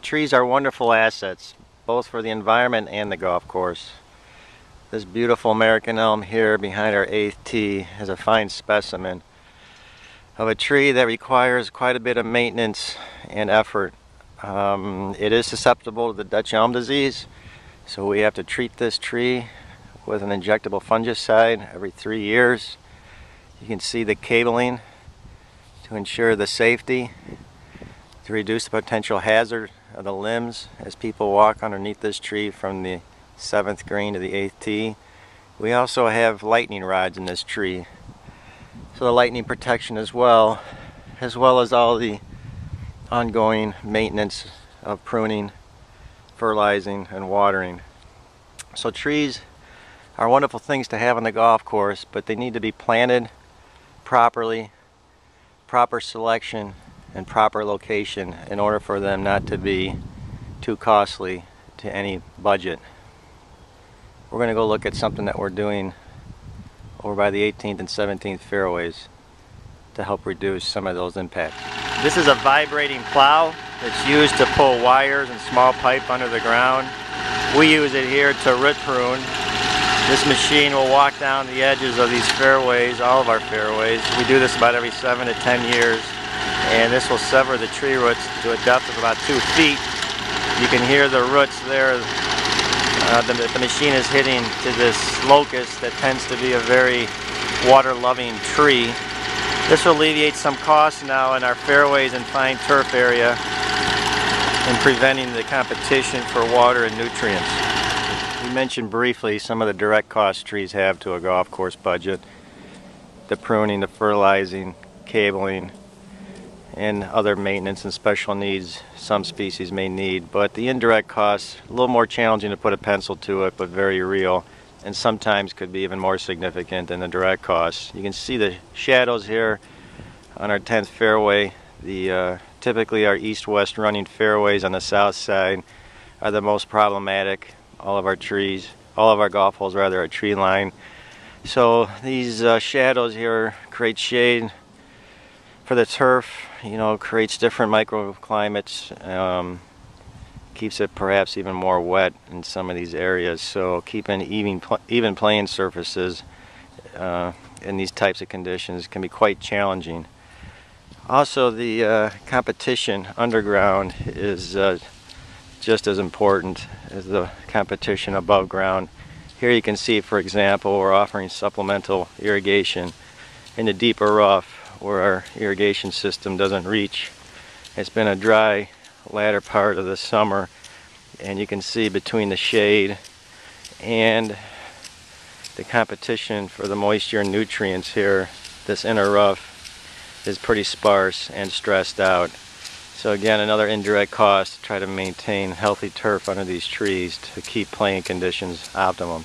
Trees are wonderful assets, both for the environment and the golf course. This beautiful American elm here behind our 8th tee is a fine specimen of a tree that requires quite a bit of maintenance and effort. It is susceptible to the Dutch elm disease, so we have to treat this tree with an injectable fungicide every 3 years. You can see the cabling to ensure the safety, to reduce the potential hazard of the limbs as people walk underneath this tree from the 7th green to the 8th tee. We also have lightning rods in this tree, so the lightning protection as well as all the ongoing maintenance of pruning, fertilizing, and watering. So trees are wonderful things to have on the golf course, but they need to be planted properly, proper selection, and proper location in order for them not to be too costly to any budget. We're going to go look at something that we're doing over by the 18th and 17th fairways to help reduce some of those impacts. This is a vibrating plow that's used to pull wires and small pipe under the ground. We use it here to root prune. This machine will walk down the edges of these fairways, all of our fairways. We do this about every 7 to 10 years. And this will sever the tree roots to a depth of about 2 feet. You can hear the roots there. The machine is hitting to this locust that tends to be a very water-loving tree. This will alleviate some costs now in our fairways and fine turf area in preventing the competition for water and nutrients. We mentioned briefly some of the direct costs trees have to a golf course budget. The pruning, the fertilizing, cabling, and other maintenance and special needs some species may need. But the indirect costs, a little more challenging to put a pencil to it, but very real, and sometimes could be even more significant than the direct costs. You can see the shadows here on our 10th fairway. Typically our east-west running fairways on the south side are the most problematic. All of our golf holes rather, are tree line. So these shadows here create shade for the turf, creates different microclimates, keeps it perhaps even more wet in some of these areas. So keeping even playing surfaces in these types of conditions can be quite challenging. Also, the competition underground is just as important as the competition above ground. Here you can see, for example, we're offering supplemental irrigation in the deeper rough where our irrigation system doesn't reach. It's been a dry latter part of the summer, and you can see between the shade and the competition for the moisture and nutrients here, this inner rough is pretty sparse and stressed out. So again, another indirect cost to try to maintain healthy turf under these trees to keep playing conditions optimum.